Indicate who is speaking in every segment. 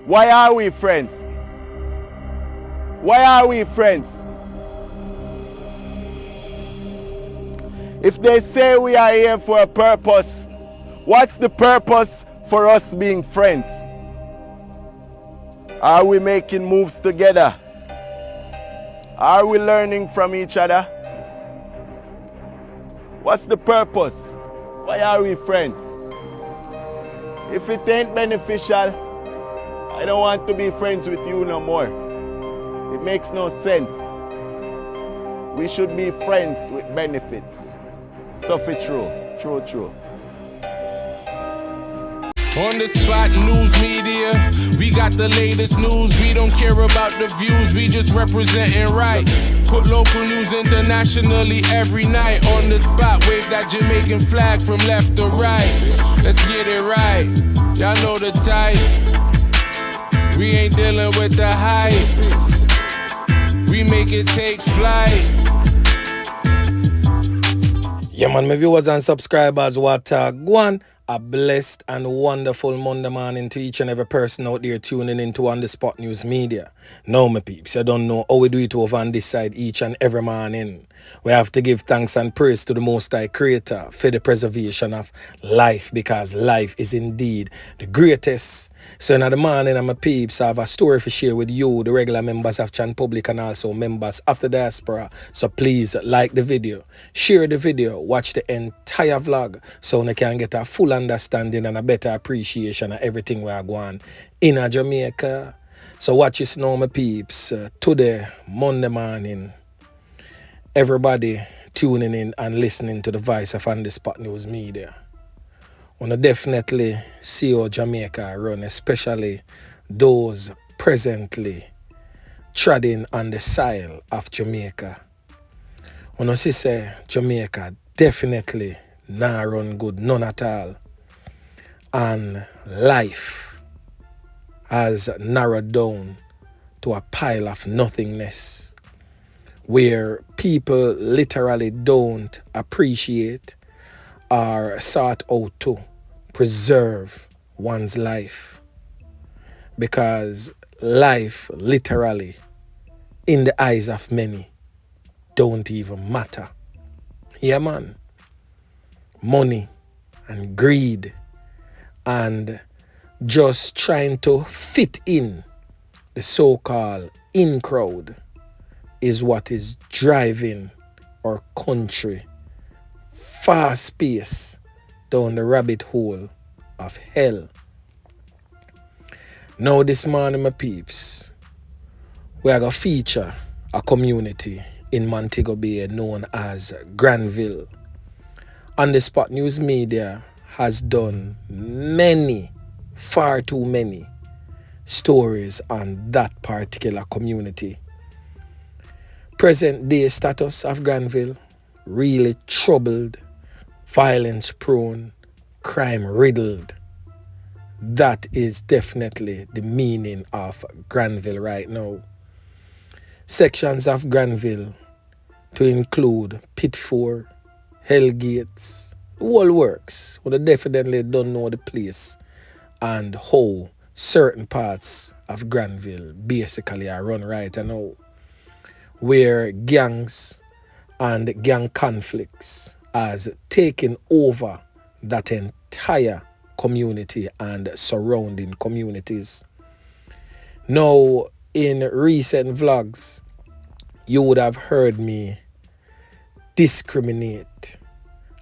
Speaker 1: Why are we friends? Why are we friends? If they say we are here for a purpose, what's the purpose for us being friends? Are we making moves together? Are we learning from each other? What's the purpose? Why are we friends? If it ain't beneficial, I don't want to be friends with you no more. It makes no sense. We should be friends with benefits. So for true.
Speaker 2: On the spot news media, we got the latest news. We don't care about the views, we just representing right. Put local news internationally every night. On the spot, wave that Jamaican flag from left to right. Let's get it right, y'all know the type. We ain't dealing with the hype. We make it take flight.
Speaker 3: Yeah, man, my viewers and subscribers, what go on. A blessed and wonderful Monday morning to each and every person out there tuning into On The Spot News Media. Now, my peeps, you don't know how we do it over on this side each and every morning. We have to give thanks and praise to the Most High Creator for the preservation of life, because life is indeed the greatest. So in the morning, my peeps, I have a story to share with you, the regular members of Chan Public and also members of the diaspora. So please like the video, share the video, watch the entire vlog so you can get a full understanding and a better appreciation of everything we are going in Jamaica. So watch this now, my peeps. Today, Monday morning, everybody tuning in and listening to the voice of On The Spot News Media. I want to definitely see how Jamaica run, especially those presently treading on the soil of Jamaica. I want to say Jamaica definitely not run good, none at all. And life has narrowed down to a pile of nothingness, where people literally don't appreciate or sought out to preserve one's life, because life literally in the eyes of many don't even matter. Yeah, man. Money and greed and just trying to fit in the so-called in crowd is what is driving our country fast pace down the rabbit hole of hell. Now this morning, my peeps, we are going to feature a community in Montego Bay known as Granville. On The Spot News Media has done many, far too many stories on that particular community. Present day status of Granville, really troubled, violence prone, crime riddled. That is definitely the meaning of Granville right now. Sections of Granville to include Pitford, Hellgates, the whole works. We definitely don't know the place and how certain parts of Granville basically are run right now, where gangs and gang conflicts has taken over that entire community and surrounding communities. Now, in recent vlogs, you would have heard me discriminate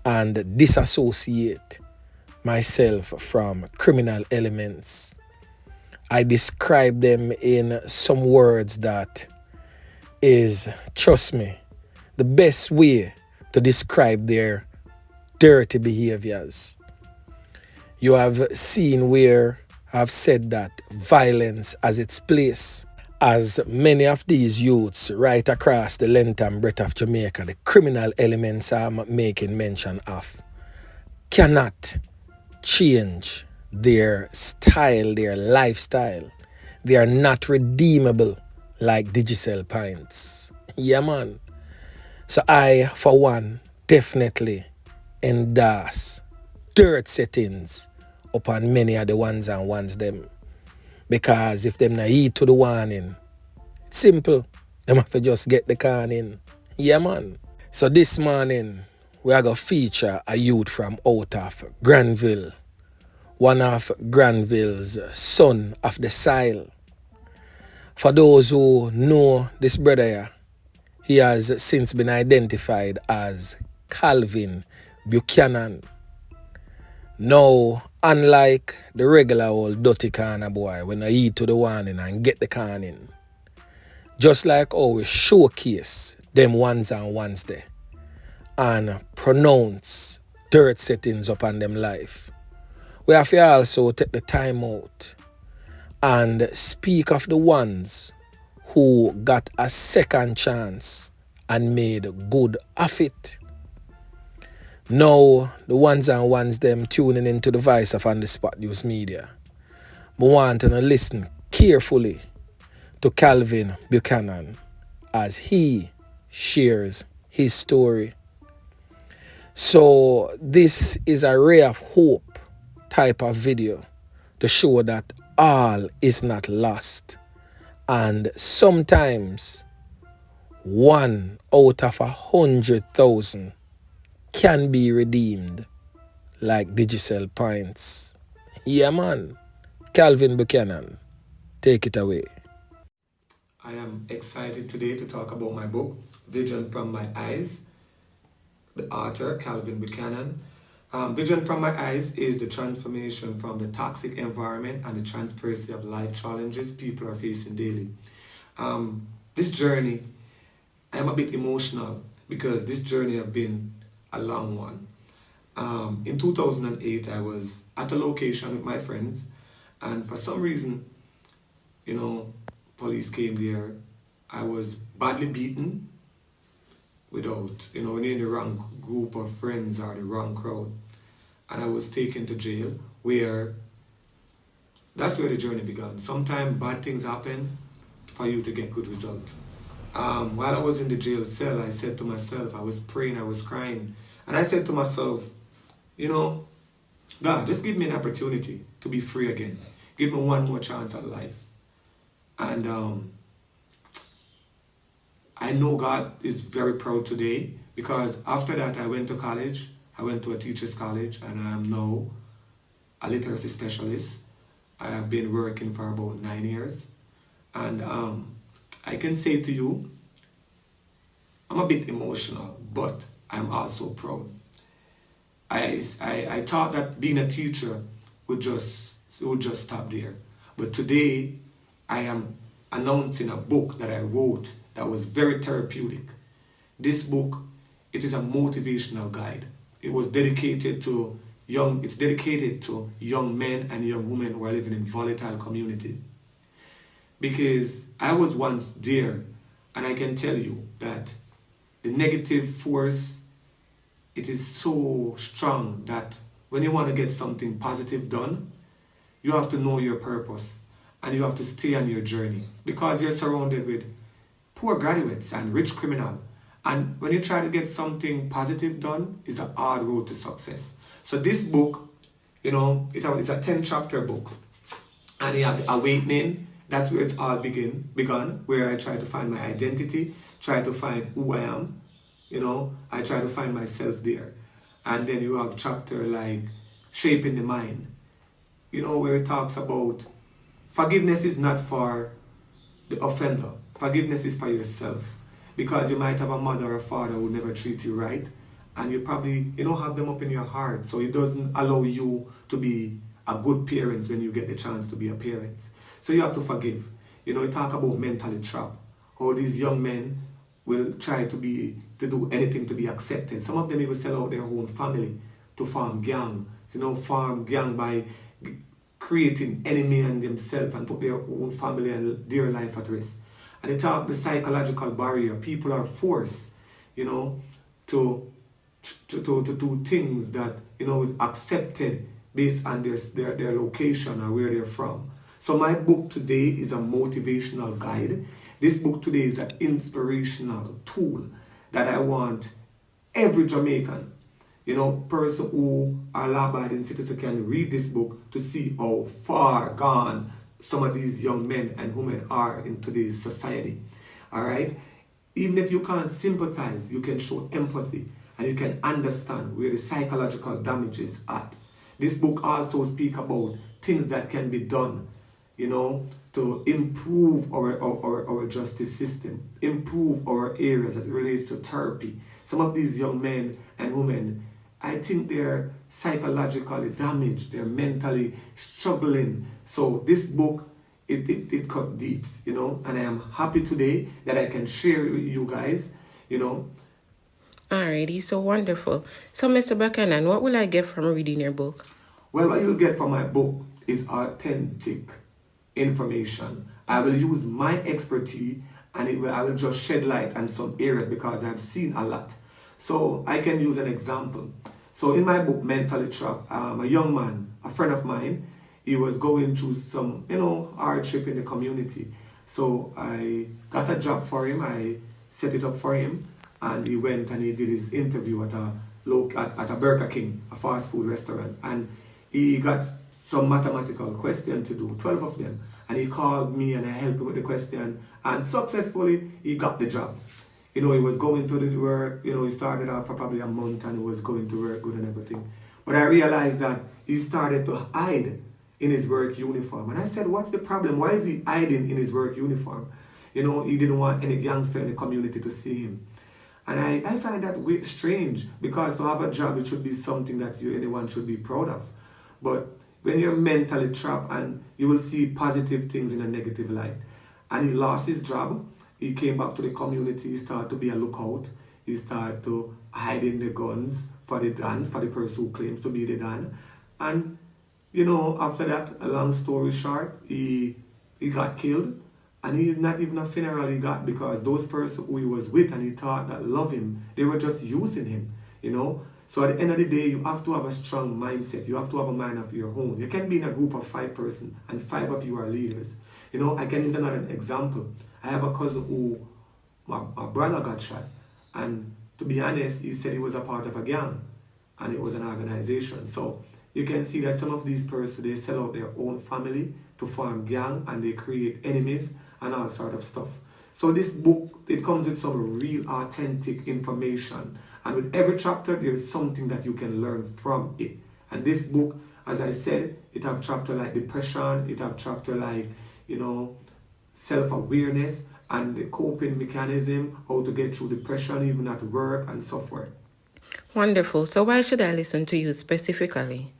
Speaker 3: and disassociate myself from criminal elements. I describe them in some words that is, trust me, the best way to describe their dirty behaviors. You have seen where I've said that violence has its place, as many of these youths right across the length and breadth of Jamaica, the criminal elements I'm making mention of, cannot change their style, their lifestyle. They are not redeemable like digital pints. Yeah, man. So I, for one, definitely endorse dirt settings upon many of the ones and ones them. Because if them not heed to the warning, it's simple. Them have to just get the can in. Yeah, man. So this morning, we are going to feature a youth from Outa, Granville. One of Granville's son of the soil. For those who know this brother here, he has since been identified as Calvin Buchanan. Now, unlike the regular old dirty corner boy, when I heed to the warning and get the can in, just like how we showcase them ones and ones there and pronounce dirt settings upon them life, we have to also take the time out and speak of the ones who got a second chance and made good of it. Now, the ones and ones them tuning into the voice of On The Spot News Media, I want to listen carefully to Calvin Buchanan as he shares his story. So this is a ray of hope type of video to show that all is not lost. And sometimes 1 out of 100,000 can be redeemed like Digicel points. Yeah, man. Calvin Buchanan, take it away.
Speaker 4: I am excited today to talk about my book, Vision From My Eyes. The author, Calvin Buchanan. Vision From My Eyes is the transformation from the toxic environment and the transparency of life challenges people are facing daily. This journey, I'm a bit emotional because this journey has been a long one. In 2008, I was at a location with my friends, and for some reason, police came there. I was badly beaten without, when you're in the wrong group of friends or the wrong crowd. And I was taken to jail, that's where the journey began. Sometimes bad things happen for you to get good results. While I was in the jail cell, I said to myself, I was praying, I was crying. And I said to myself, God, just give me an opportunity to be free again. Give me one more chance at life. And I know God is very proud today because after that I went to college. I went to a teacher's college and I am now a literacy specialist. I have been working for about 9 years. And I can say to you, I'm a bit emotional, but I'm also proud. I thought that being a teacher would just stop there. But today, I am announcing a book that I wrote that was very therapeutic. This book, it is a motivational guide. It was dedicated to young men and young women who are living in volatile communities. Because I was once there, and I can tell you that the negative force, it is so strong that when you want to get something positive done, you have to know your purpose and you have to stay on your journey because you're surrounded with poor graduates and rich criminals. And when you try to get something positive done, it's a hard road to success. So this book, it's a 10-chapter book. And you have Awakening, that's where it's all begun, where I try to find my identity, try to find who I am. I try to find myself there. And then you have chapter like Shaping the Mind, where it talks about forgiveness is not for the offender. Forgiveness is for yourself. Because you might have a mother or father who never treat you right, and you probably have them up in your heart, so it doesn't allow you to be a good parent when you get the chance to be a parent. So you have to forgive. You talk about mentally trapped. All these young men will try to do anything to be accepted. Some of them even sell out their own family to form gang. Form gang by creating enemy in themselves and put their own family and their life at risk. And they talk the psychological barrier. People are forced, to do things that, accepted based on their location or where they're from. So my book today is a motivational guide. This book today is an inspirational tool that I want every Jamaican, person who are law-abiding citizen can read this book to see how far gone some of these young men and women are in today's society. All right? Even if you can't sympathize, you can show empathy and you can understand where the psychological damage is at. This book also speaks about things that can be done, to improve our justice system, improve our areas as it relates to therapy. Some of these young men and women, I think they're psychologically damaged, they're mentally struggling. So this book, it cut deep, and I am happy today that I can share it with you guys,
Speaker 5: Alrighty, so wonderful. So, Mr. Buchanan, what will I get from reading your book?
Speaker 4: Well, what you'll get from my book is authentic information. I will use my expertise and I will just shed light on some areas because I've seen a lot. So I can use an example. So in my book, Mentally Trapped, a young man, a friend of mine, he was going through some, hardship in the community. So I got a job for him, I set it up for him, and he went and he did his interview at a Burger King, a fast food restaurant. And he got some mathematical question to do, 12 of them. And he called me and I helped him with the question. And successfully, he got the job. He was going to the work, he started out for probably a month and he was going to work good and everything. But I realized that he started to hide in his work uniform. And I said, what's the problem? Why is he hiding in his work uniform? He didn't want any gangster in the community to see him. And I find that strange because to have a job, it should be something that anyone should be proud of. But when you're mentally trapped and you will see positive things in a negative light. And he lost his job. He came back to the community. He started to be a lookout. He started to hide in the guns for the Dan, for the person who claims to be the Dan. And, after that, a long story short, he got killed. And he not even a funeral he got because those persons who he was with and he thought that love him, they were just using him, So at the end of the day, you have to have a strong mindset. You have to have a mind of your own. You can be in a group of 5 persons and 5 of you are leaders. I can even add an example. I have a cousin who, my brother got shot. And to be honest, he said he was a part of a gang. And it was an organization. So you can see that some of these persons, they sell out their own family to form gang and they create enemies and all sort of stuff. So this book, it comes with some real authentic information. And with every chapter, there is something that you can learn from it. And this book, as I said, it have chapter like depression, it have chapter like, self-awareness and the coping mechanism, how to get through depression even at work and so forth.
Speaker 5: Wonderful. So why should I listen to you specifically?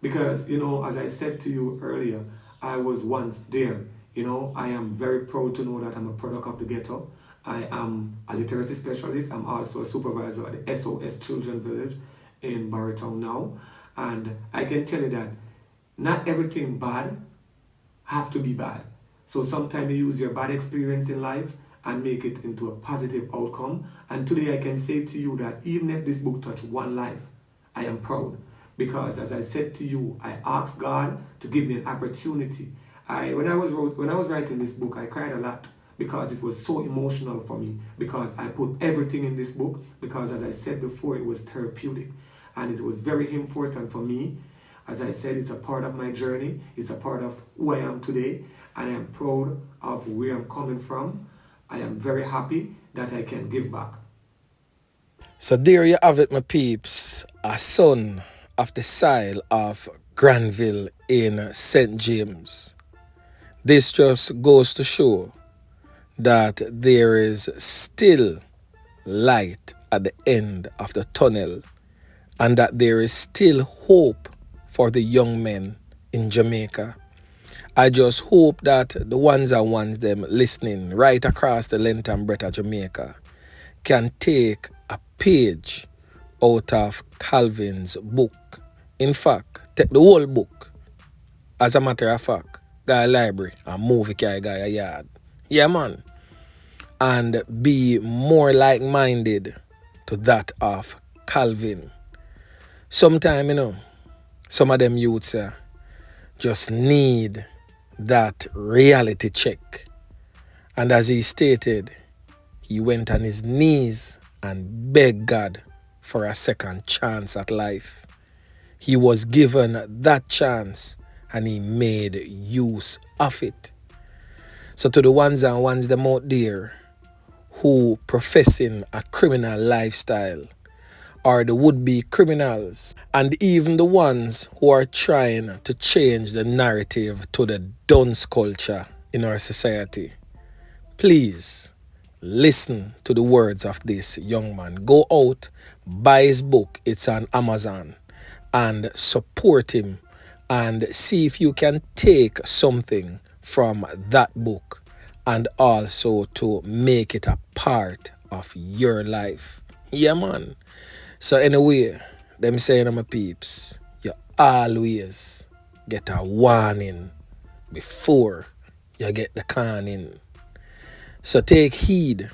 Speaker 4: Because, as I said to you earlier, I was once there. I am very proud to know that I'm a product of the ghetto. I am a literacy specialist. I'm also a supervisor at the SOS Children Village in Barrytown now. And I can tell you that not everything bad have to be bad. So sometimes you use your bad experience in life and make it into a positive outcome. And today I can say to you that even if this book touched one life, I am proud. Because as I said to you, I asked God to give me an opportunity. When I was writing this book, I cried a lot because it was so emotional for me. Because I put everything in this book. Because as I said before, it was therapeutic. And it was very important for me. As I said, it's a part of my journey. It's a part of who I am today. And I am proud of where I'm coming from. I am very happy that I can give back.
Speaker 3: So there you have it, my peeps. A son of the soil of Granville in St. James. This just goes to show that there is still light at the end of the tunnel and that there is still hope for the young men in Jamaica. I just hope that the ones and ones them listening right across the length and breadth of Jamaica can take a page out of Calvin's book. In fact, take the whole book. As a matter of fact, go a library and movie carry guy a yard. Yeah, man. And be more like-minded to that of Calvin. Sometimes, some of them youths just need that reality check. And as he stated, he went on his knees and begged God for a second chance at life. He was given that chance and he made use of it. So to the ones and ones them out there who professing a criminal lifestyle, or the would-be criminals, and even the ones who are trying to change the narrative to the dunce culture in our society, please listen to the words of this young man. Go out, buy his book, it's on Amazon, and support him and see if you can take something from that book and also to make it a part of your life. Yeah, man. So anyway, them saying, my peeps, you always get a warning before you get the conning. So take heed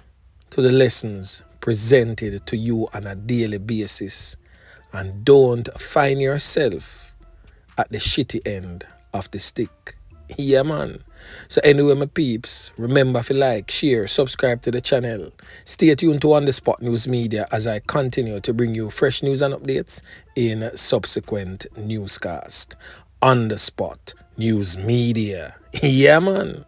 Speaker 3: to the lessons presented to you on a daily basis and don't find yourself at the shitty end of the stick. Yeah, man. So anyway, my peeps, remember to like, share, subscribe to the channel. Stay tuned to On The Spot News Media as I continue to bring you fresh news and updates in subsequent newscast. On The Spot News Media. Yeah, man.